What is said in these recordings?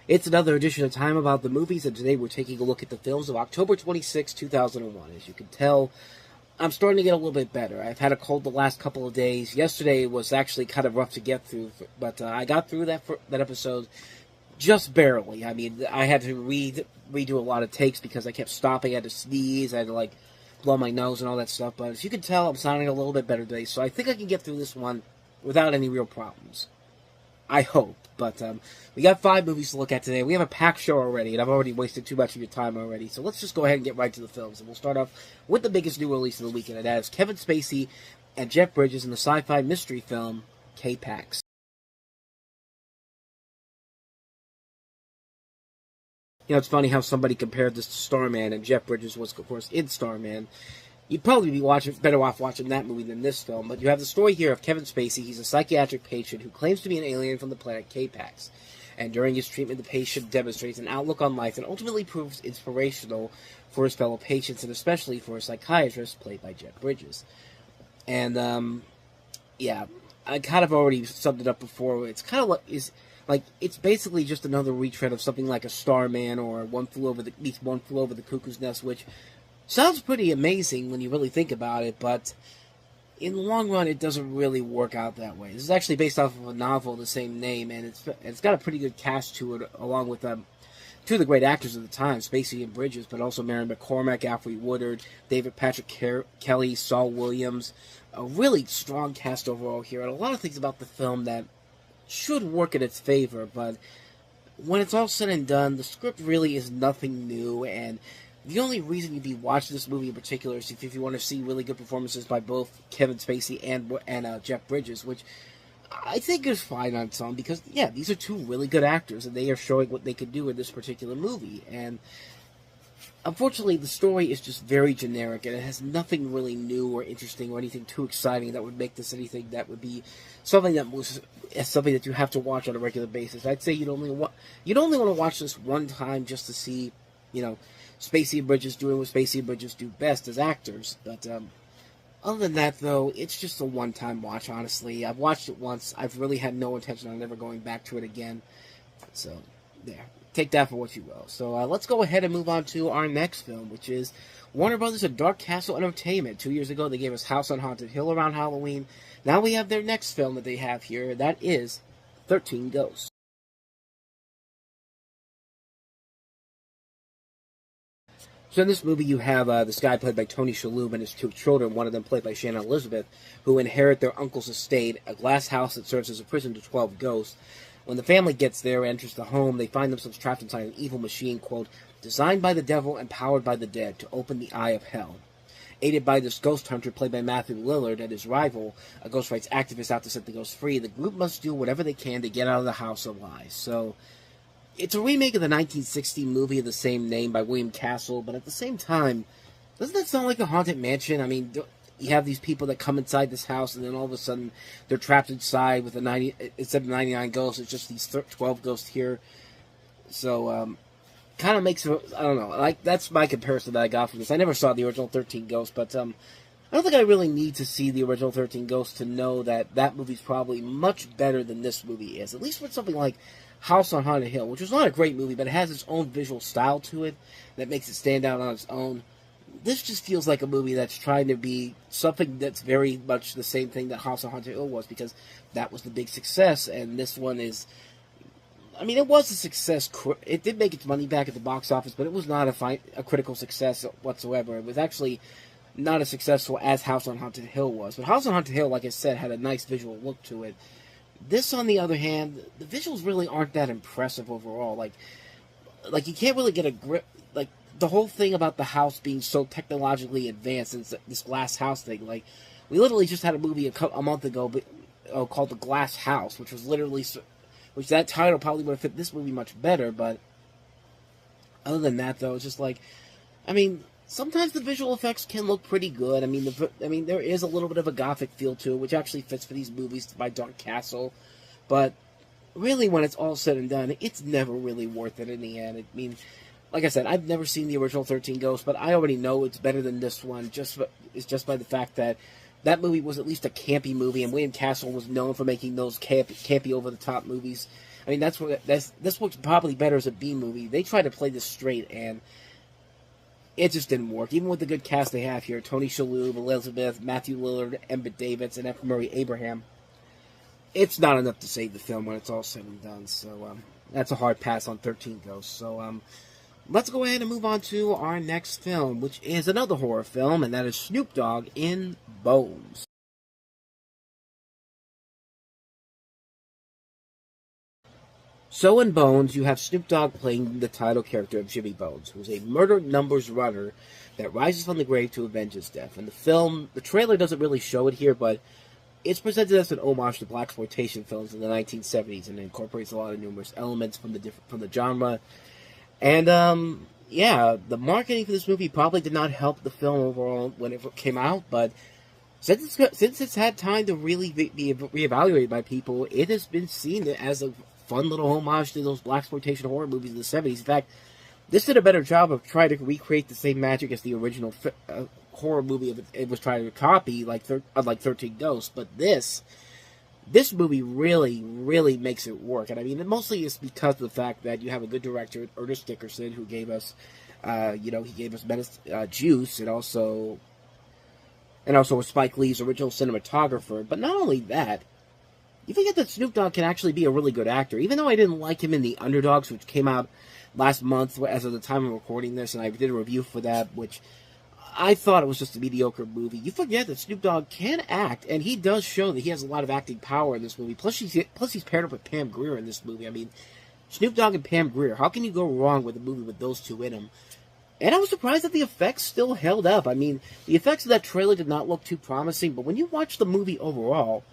It's another edition of Time About the Movies, and today we're taking a look at the films of October 26, 2001. As you can tell, I'm starting to get a little bit better. I've had a cold the last couple of days. Yesterday was actually kind of rough to get through, but I got through that episode just barely. I mean, I had to redo a lot of takes because I kept stopping. I had to sneeze. I had to, blow my nose and all that stuff. But as you can tell, I'm sounding a little bit better today, so I think I can get through this one without any real problems. I hope. But we got 5 movies to look at today. We have a packed show already, and I've already wasted too much of your time already. So let's just go ahead and get right to the films. And we'll start off with the biggest new release of the weekend, and that is Kevin Spacey and Jeff Bridges in the sci-fi mystery film K-Pak. You know, it's funny how somebody compared this to Starman, and Jeff Bridges was, of course, in Starman. You'd probably be better off watching that movie than this film, but you have the story here of Kevin Spacey. He's a psychiatric patient who claims to be an alien from the planet K-Pak. And during his treatment, the patient demonstrates an outlook on life and ultimately proves inspirational for his fellow patients, and especially for a psychiatrist played by Jeff Bridges. And, yeah, I kind of already summed it up before. It's kind of it's basically just another retread of something like a Starman or One Flew Over the Cuckoo's Nest, which sounds pretty amazing when you really think about it, but in the long run, it doesn't really work out that way. This is actually based off of a novel of the same name, and it's got a pretty good cast to it, along with two of the great actors of the time, Spacey and Bridges, but also Mary McCormack, Alfre Woodard, David Patrick Kelly, Saul Williams. A really strong cast overall here, and a lot of things about the film that should work in its favor, but when it's all said and done, the script really is nothing new, and the only reason you'd be watching this movie in particular is if you want to see really good performances by both Kevin Spacey and Jeff Bridges, which I think is fine on some, because, yeah, these are two really good actors, and they are showing what they can do in this particular movie. And unfortunately, the story is just very generic, and it has nothing really new or interesting or anything too exciting that would make this anything that would be something that you have to watch on a regular basis. I'd say you'd only want to watch this one time just to see, Spacey and Bridges doing what Spacey and Bridges do best as actors. But other than that, though, it's just a one-time watch, honestly. I've watched it once. I've really had no intention on ever going back to it again. So, there. Take that for what you will. So, let's go ahead and move on to our next film, which is Warner Brothers and Dark Castle Entertainment. 2 years ago, they gave us House on Haunted Hill around Halloween. Now we have their next film that they have here. That is 13 Ghosts. So in this movie, you have this guy played by Tony Shalhoub and his 2 children, one of them played by Shannon Elizabeth, who inherit their uncle's estate, a glass house that serves as a prison to 12 ghosts. When the family gets there and enters the home, they find themselves trapped inside an evil machine, quote, designed by the devil and powered by the dead to open the eye of hell. Aided by this ghost hunter played by Matthew Lillard and his rival, a ghost rights activist out to set the ghosts free, the group must do whatever they can to get out of the house alive. So it's a remake of the 1960 movie of the same name by William Castle, but at the same time, doesn't that sound like a haunted mansion? I mean, you have these people that come inside this house, and then all of a sudden, they're trapped inside with instead of 99 ghosts, it's just these 12 ghosts here. So, kind of makes it, I don't know, that's my comparison that I got from this. I never saw the original 13 Ghosts, but, I don't think I really need to see the original 13 Ghosts to know that that movie's probably much better than this movie is. At least with something like House on Haunted Hill, which was not a great movie, but it has its own visual style to it that makes it stand out on its own. This just feels like a movie that's trying to be something that's very much the same thing that House on Haunted Hill was, because that was the big success, and this one is, I mean, it was a success. It did make its money back at the box office, but it was not a critical success whatsoever. It was actually not as successful as House on Haunted Hill was. But House on Haunted Hill, like I said, had a nice visual look to it. This, on the other hand, the visuals really aren't that impressive overall. Like you can't really get a grip. Like, the whole thing about the house being so technologically advanced, and this glass house thing. Like, we literally just had a movie a month ago called The Glass House, which was literally, which that title probably would have fit this movie much better. But other than that, though, it's just like, I mean, sometimes the visual effects can look pretty good. I mean, there is a little bit of a gothic feel to it, which actually fits for these movies by Dark Castle. But really, when it's all said and done, it's never really worth it in the end. I mean, like I said, I've never seen the original 13 Ghosts, but I already know it's better than this one, just by the fact that that movie was at least a campy movie, and William Castle was known for making those campy over-the-top movies. I mean, this works probably better as a B movie. They tried to play this straight, and it just didn't work. Even with the good cast they have here, Tony Shalhoub, Elizabeth, Matthew Lillard, Emmett Davidson, and F. Murray Abraham, it's not enough to save the film when it's all said and done. So that's a hard pass on 13 Ghosts. So let's go ahead and move on to our next film, which is another horror film, and that is Snoop Dogg in Bones. So in Bones, you have Snoop Dogg playing the title character of Jimmy Bones, who is a murder numbers runner that rises from the grave to avenge his death. And the trailer doesn't really show it here, but it's presented as an homage to blaxploitation films in the 1970s, and it incorporates a lot of numerous elements from the genre. And yeah, the marketing for this movie probably did not help the film overall when it came out, but since it's had time to really be reevaluated by people, it has been seen as a fun little homage to those blaxploitation horror movies in the 70s. In fact, this did a better job of trying to recreate the same magic as the original horror movie it was trying to copy, like 13 Ghosts. But this movie really, really makes it work. And I mean, mostly it's because of the fact that you have a good director, Ernest Dickerson, who gave us, he gave us Juice, and also was Spike Lee's original cinematographer. But not only that, you forget that Snoop Dogg can actually be a really good actor. Even though I didn't like him in The Underdogs, which came out last month as of the time of recording this, and I did a review for that, which I thought it was just a mediocre movie. You forget that Snoop Dogg can act, and he does show that he has a lot of acting power in this movie. Plus he's paired up with Pam Grier in this movie. I mean, Snoop Dogg and Pam Grier, how can you go wrong with a movie with those two in them? And I was surprised that the effects still held up. I mean, the effects of that trailer did not look too promising, but when you watch the movie overall,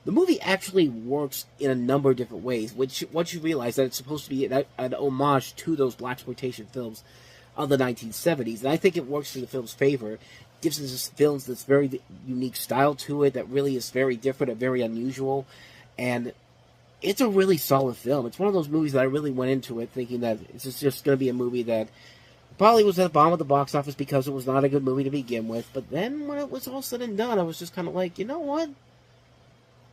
the movie actually works in a number of different ways, which once you realize that it's supposed to be an homage to those blaxploitation films of the 1970s, and I think it works in the film's favor. It gives us films this very unique style to it that really is very different and very unusual, and it's a really solid film. It's one of those movies that I really went into it thinking that it's just going to be a movie that probably was at the bottom of the box office because it was not a good movie to begin with, but then when it was all said and done, I was just kind of like, you know what?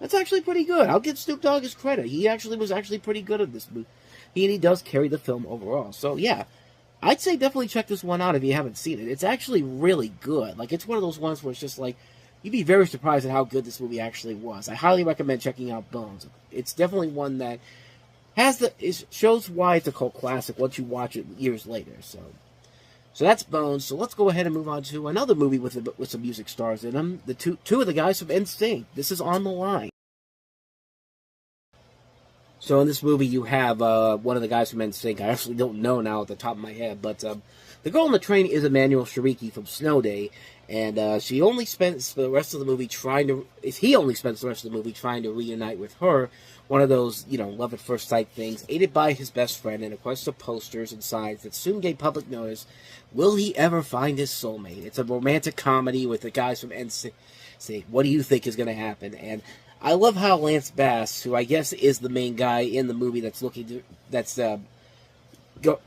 That's actually pretty good. I'll give Snoop Dogg his credit. He was actually pretty good at this movie. He does carry the film overall. So, yeah, I'd say definitely check this one out if you haven't seen it. It's actually really good. Like, it's one of those ones where it's just like, you'd be very surprised at how good this movie actually was. I highly recommend checking out Bones. It's definitely one that shows why it's a cult classic once you watch it years later. So that's Bones. So let's go ahead and move on to another movie with some music stars in them. The two of the guys from NSYNC. This is On the Line. So in this movie, you have one of the guys from NSYNC. I actually don't know now at the top of my head, but the girl on the train is Emmanuel Shariki from Snow Day, and he only spends the rest of the movie trying to reunite with her. One of those, love at first sight things, aided by his best friend in a quest of posters and signs that soon gave public notice. Will he ever find his soulmate? It's a romantic comedy with the guys from NSYNC. What do you think is going to happen? And I love how Lance Bass, who I guess is the main guy in the movie trying to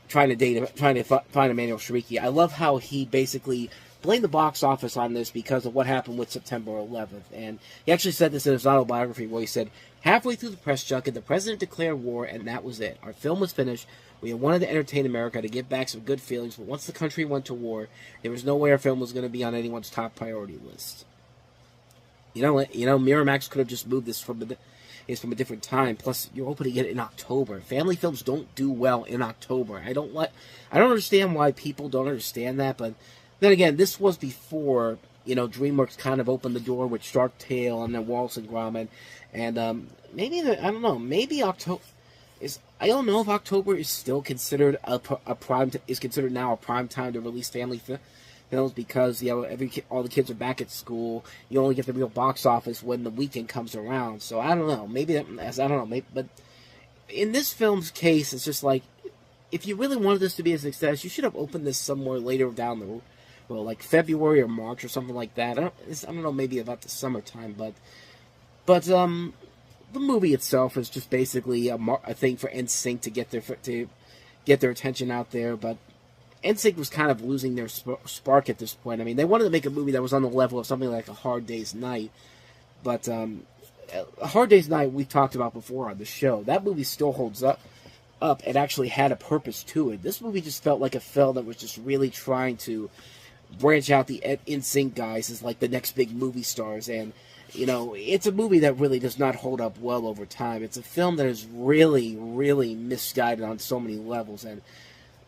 find Emmanuel Shariki. I love how he basically blamed the box office on this because of what happened with September 11th. And he actually said this in his autobiography where he said, halfway through the press junket, the president declared war, and that was it. Our film was finished. We had wanted to entertain America to get back some good feelings, but once the country went to war, there was no way our film was going to be on anyone's top priority list. Miramax could have just moved this from a different time. Plus, you're opening it in October. Family films don't do well in October. I don't understand why people don't understand that, but then again, this was before, DreamWorks kind of opened the door with Shark Tale and then Wallace and Gromit, and maybe October is. I don't know if October is still considered considered now a prime time to release family films because all the kids are back at school. You only get the real box office when the weekend comes around. So I don't know. But in this film's case, it's just like if you really wanted this to be a success, you should have opened this somewhere later down the road. Well, like February or March or something like that. I don't know, maybe about the summertime, but the movie itself is just basically a thing for NSYNC to get their attention out there. But NSYNC was kind of losing their spark at this point. I mean, they wanted to make a movie that was on the level of something like A Hard Day's Night, but A Hard Day's Night we talked about before on the show. That movie still holds up. It actually had a purpose to it. This movie just felt like a film that was just really trying to branch out the NSYNC guys as like the next big movie stars, and it's a movie that really does not hold up well over time. It's a film that is really, really misguided on so many levels, and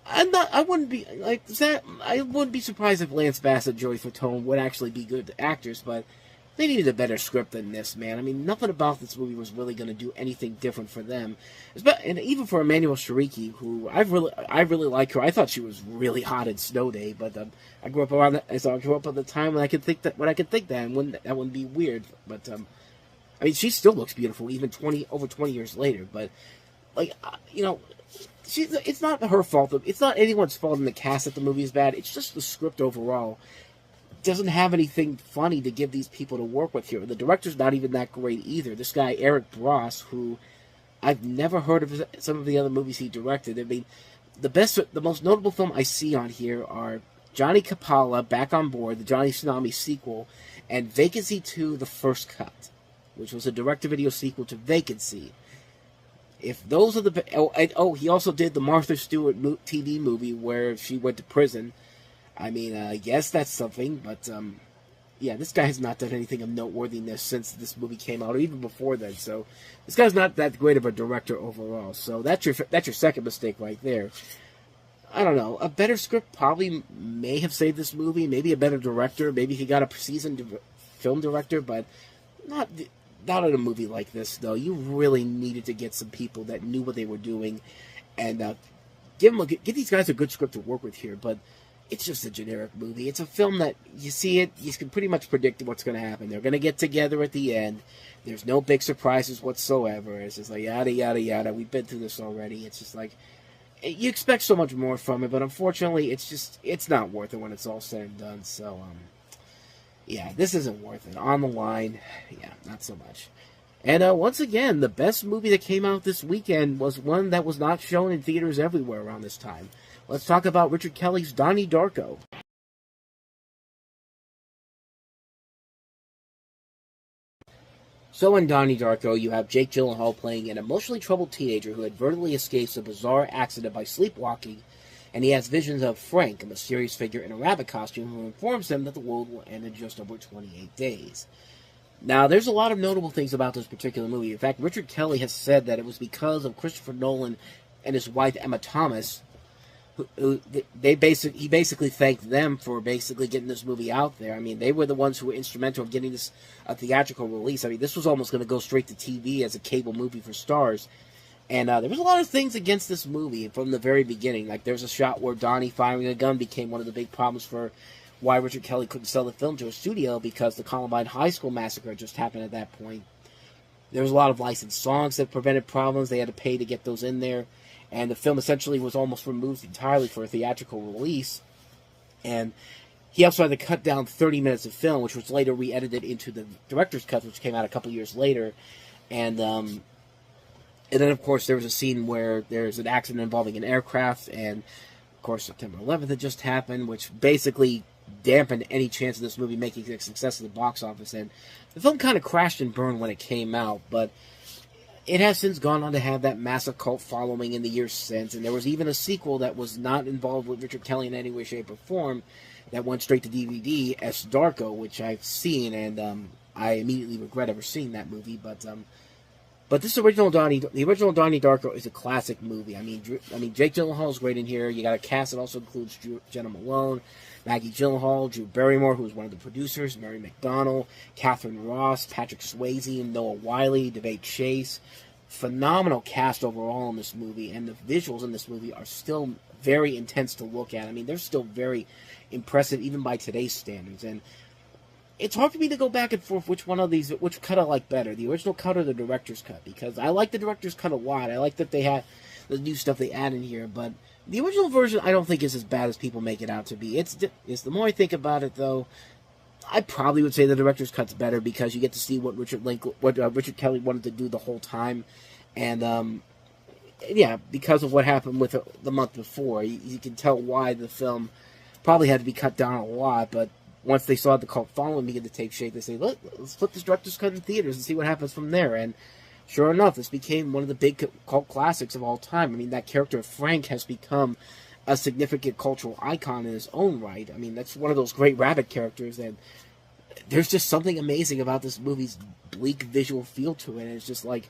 I wouldn't be like that. I wouldn't be surprised if Lance Bassett, Joey Fatone would actually be good actors, but they needed a better script than this, man. I mean, nothing about this movie was really going to do anything different for them. And even for Emmanuel Shariki, who I really like her. I thought she was really hot in Snow Day, but I grew up around that. So I grew up at the time when I could think that, and that wouldn't be weird. But I mean, she still looks beautiful, even over 20 years later. But like, it's not her fault. It's not anyone's fault in the cast that the movie is bad. It's just the script overall doesn't have anything funny to give these people to work with here. The director's not even that great either. This guy, Eric Bross, who I've never heard of some of the other movies he directed. I mean, the most notable film I see on here are Johnny Capalla, Back on Board, the Johnny Tsunami sequel, and Vacancy 2, The First Cut, which was a direct-to-video sequel to Vacancy. If those are the... he also did the Martha Stewart TV movie where she went to prison. I mean, yes, that's something, but, yeah, this guy has not done anything of noteworthiness since this movie came out, or even before then, so this guy's not that great of a director overall, so that's your second mistake right there. I don't know, a better script probably may have saved this movie, maybe a better director, maybe he got a seasoned film director, but not in a movie like this, though. You really needed to get some people that knew what they were doing, and give these guys a good script to work with here, but it's just a generic movie. It's a film that you see it, you can pretty much predict what's going to happen. They're going to get together at the end. There's no big surprises whatsoever. It's just like yada, yada, yada. We've been through this already. It's just like, you expect so much more from it, but unfortunately, it's not worth it when it's all said and done. So, yeah, this isn't worth it. On the Line, yeah, not so much. And once again, the best movie that came out this weekend was one that was not shown in theaters everywhere around this time. Let's talk about Richard Kelly's Donnie Darko. So in Donnie Darko, you have Jake Gyllenhaal playing an emotionally troubled teenager who advertently escapes a bizarre accident by sleepwalking, and he has visions of Frank, a mysterious figure in a rabbit costume, who informs him that the world will end in just over 28 days. Now, there's a lot of notable things about this particular movie. In fact, Richard Kelly has said that it was because of Christopher Nolan and his wife Emma Thomas. He basically thanked them for basically getting this movie out there. I mean, they were the ones who were instrumental in getting this a theatrical release. I mean, this was almost going to go straight to TV as a cable movie for stars. And there was a lot of things against this movie from the very beginning. Like, there's a shot where Donnie firing a gun became one of the big problems for why Richard Kelly couldn't sell the film to a studio, because the Columbine High School massacre just happened at that point. There was a lot of licensed songs that prevented problems. They had to pay to get those in there. And the film essentially was almost removed entirely for a theatrical release. And he also had to cut down 30 minutes of film, which was later re-edited into the director's cut, which came out a couple years later. And then, of course, there was a scene where there's an accident involving an aircraft, and, of course, September 11th had just happened, which basically dampened any chance of this movie making a success at the box office. And the film kind of crashed and burned when it came out, but it has since gone on to have that massive cult following in the years since, and there was even a sequel that was not involved with Richard Kelly in any way, shape, or form that went straight to DVD, S. Darko, which I've seen, and I immediately regret ever seeing that movie, but the original Donnie Darko is a classic movie. I mean, Jake Gyllenhaal is great in here. You got a cast that also includes Jenna Malone, Maggie Gyllenhaal, Drew Barrymore, who was one of the producers, Mary McDonnell, Catherine Ross, Patrick Swayze, Noah Wiley, Devay Chase. Phenomenal cast overall in this movie, and the visuals in this movie are still very intense to look at. I mean, they're still very impressive, even by today's standards. And it's hard for me to go back and forth which cut I like better, the original cut or the director's cut, because I like the director's cut a lot. I like that they had the new stuff they add in here, but the original version I don't think is as bad as people make it out to be. It's the more I think about it, though, I probably would say the director's cut's better, because you get to see what Richard Kelly wanted to do the whole time, and yeah, because of what happened with the month before, you can tell why the film probably had to be cut down a lot. But once they saw the cult following begin to take shape, they say, let's put this director's cut in theaters and see what happens from there. And sure enough, this became one of the big cult classics of all time. I mean, that character of Frank has become a significant cultural icon in his own right. I mean, that's one of those great rabbit characters, and there's just something amazing about this movie's bleak visual feel to it. And it's just like,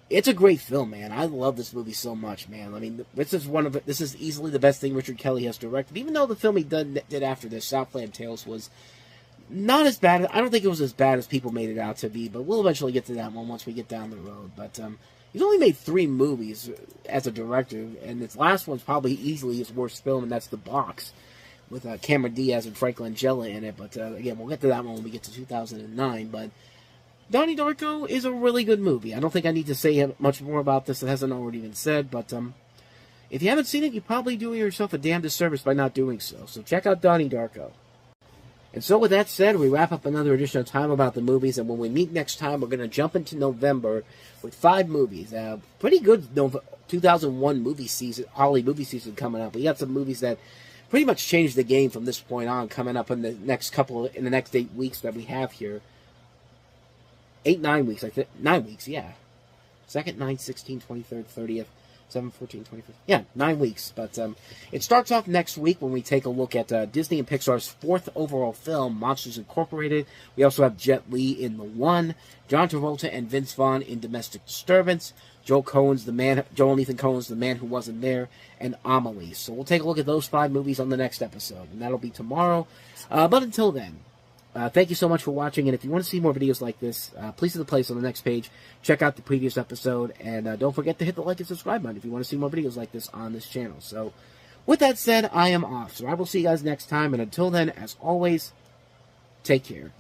it's a great film, man. I love this movie so much, man. I mean, this is easily the best thing Richard Kelly has directed. Even though the film he did after this, Southland Tales, was not as bad. I don't think it was as bad as people made it out to be, but we'll eventually get to that one once we get down the road. But he's only made 3 movies as a director, and this last one's probably easily his worst film, and that's The Box, with Cameron Diaz and Frank Langella in it. But again, we'll get to that one when we get to 2009. But Donnie Darko is a really good movie. I don't think I need to say much more about this that hasn't already been said, but if you haven't seen it, you're probably doing yourself a damn disservice by not doing so. So check out Donnie Darko. And so with that said, we wrap up another edition of Time About the Movies, and when we meet next time, we're going to jump into November with 5 movies. Pretty good 2001 movie season, holiday movie season coming up. We got some movies that pretty much changed the game from this point on, coming up in the next 8 weeks that we have here. 9 weeks, I think. 9 weeks, yeah. 2nd, 9th, 16th, 23rd, 30th, 7th, 14th, 25th. Yeah, 9 weeks. But it starts off next week when we take a look at Disney and Pixar's 4th overall film, Monsters Incorporated. We also have Jet Li in The One, John Travolta and Vince Vaughn in Domestic Disturbance, Joel and Ethan Coen's The Man Who Wasn't There, and Amelie. So we'll take a look at those 5 movies on the next episode, and that'll be tomorrow. But until then, thank you so much for watching, and if you want to see more videos like this, please hit the place on the next page, check out the previous episode, and don't forget to hit the like and subscribe button if you want to see more videos like this on this channel. So, with that said, I am off, so I will see you guys next time, and until then, as always, take care.